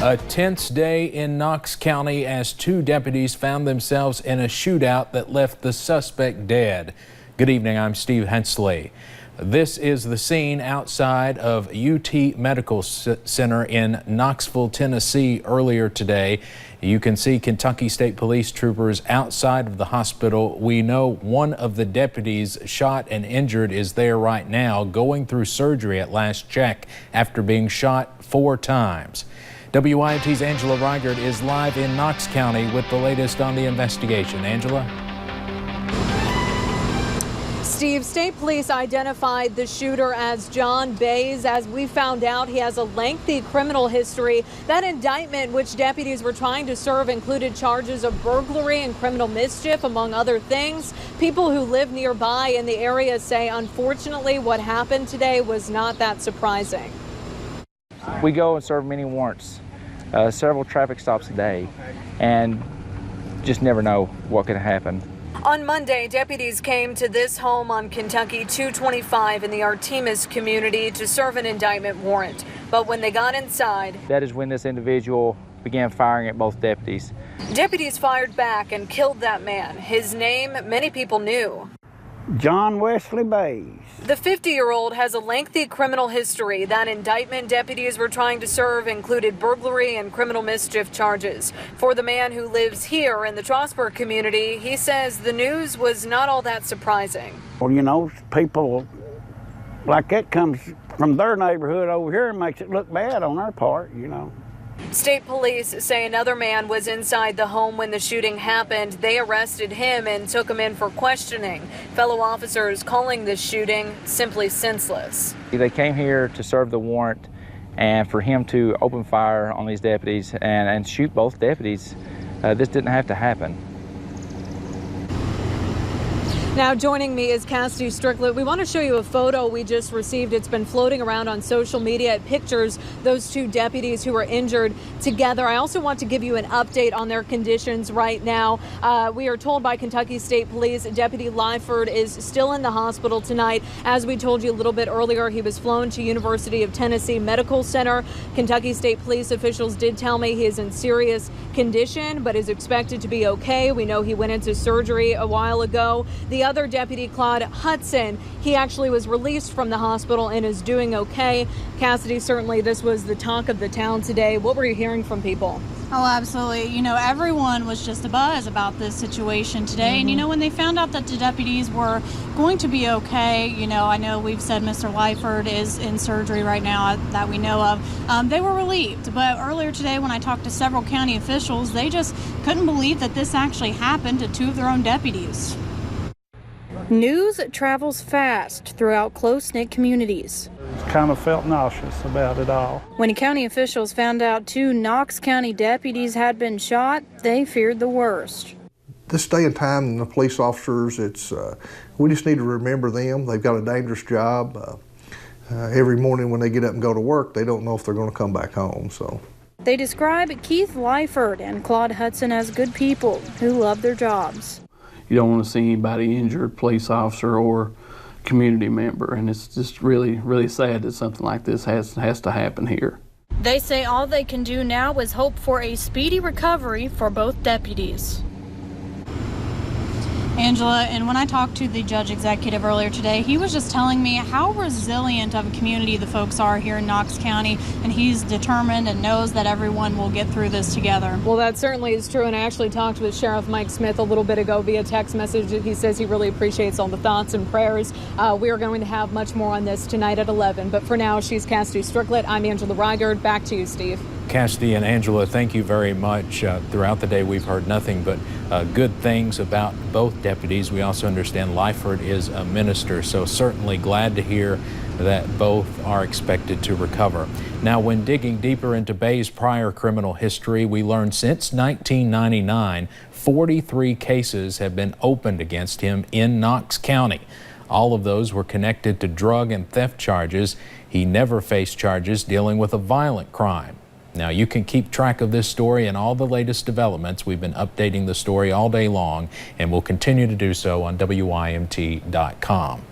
A tense day in Knox County as two deputies found themselves in a shootout that left the suspect dead. Good evening, I'm Steve Hensley. This is the scene outside of UT Medical Center in Knoxville, Tennessee earlier today. You can see Kentucky State Police troopers outside of the hospital. We know one of the deputies shot and injured is there right now, going through surgery at last check after being shot 4 times. WYMT's Angela Reigert is live in Knox County with the latest on the investigation. Angela? Steve, state police identified the shooter as John Bays. As we found out, he has a lengthy criminal history. That indictment, which deputies were trying to serve, included charges of burglary and criminal mischief, among other things. People who live nearby in the area say, unfortunately, what happened today was not that surprising. We go and serve many warrants, several traffic stops a day, and just never know what could happen. On Monday, deputies came to this home on Kentucky 225 in the Artemis community to serve an indictment warrant. But when they got inside, that is when this individual began firing at both deputies. Deputies fired back and killed that man. His name, many people knew. John Wesley Bays. The 50-year-old has a lengthy criminal history. That indictment deputies were trying to serve included burglary and criminal mischief charges. For the man who lives here in the Strasburg community, he says the news was not all that surprising. Well, you know, people like that comes from their neighborhood over here and makes it look bad on our part, you know. State police say another man was inside the home when the shooting happened. They arrested him and took him in for questioning. Fellow officers calling this shooting simply senseless. They came here to serve the warrant, and for him to open fire on these deputies and shoot both deputies, this didn't have to happen. Now joining me is Cassidy Strickland. We want to show you a photo we just received. It's been floating around on social media. It pictures those two deputies who were injured together. I also want to give you an update on their conditions right now. We are told by Kentucky State Police Deputy Lyford is still in the hospital tonight. As we told you a little bit earlier, he was flown to University of Tennessee Medical Center. Kentucky State Police officials did tell me he is in serious condition, but is expected to be okay. We know he went into surgery a while ago. The other deputy, Claude Hudson, he actually was released from the hospital and is doing okay. Cassidy, certainly this was the talk of the town today. What were you hearing from people? Oh, absolutely. You know, everyone was just abuzz about this situation today. And, you know, when they found out that the deputies were going to be okay, you know, I know we've said Mr. Lyford is in surgery right now that we know of. They were relieved. But earlier today, when I talked to several county officials, they just couldn't believe that this actually happened to two of their own deputies. News travels fast throughout close-knit communities. Kind of felt nauseous about it all. When county officials found out 2 Knox County deputies had been shot, they feared the worst. This day and time, the police officers, we just need to remember them. They've got a dangerous job. Every morning when they get up and go to work, they don't know if they're going to come back home. So they describe Keith Lyford and Claude Hudson as good people who love their jobs. You don't want to see anybody injured, police officer or community member, and it's just really, really sad that something like this has to happen here. They say all they can do now is hope for a speedy recovery for both deputies. Angela, and when I talked to the judge executive earlier today, he was just telling me how resilient of a community the folks are here in Knox County, and he's determined and knows that everyone will get through this together. Well, that certainly is true, and I actually talked with Sheriff Mike Smith a little bit ago via text message. He says he really appreciates all the thoughts and prayers. We are going to have much more on this tonight at 11, but for now, she's Cassidy Strickland. I'm Angela Reigert. Back to you, Steve. Cassidy and Angela, thank you very much. Throughout the day, we've heard nothing but good things about both deputies. We also understand Lyford is a minister, so certainly glad to hear that both are expected to recover. Now, when digging deeper into Bay's prior criminal history, we learned since 1999, 43 cases have been opened against him in Knox County. All of those were connected to drug and theft charges. He never faced charges dealing with a violent crime. Now, you can keep track of this story and all the latest developments. We've been updating the story all day long, and we'll continue to do so on WYMT.com.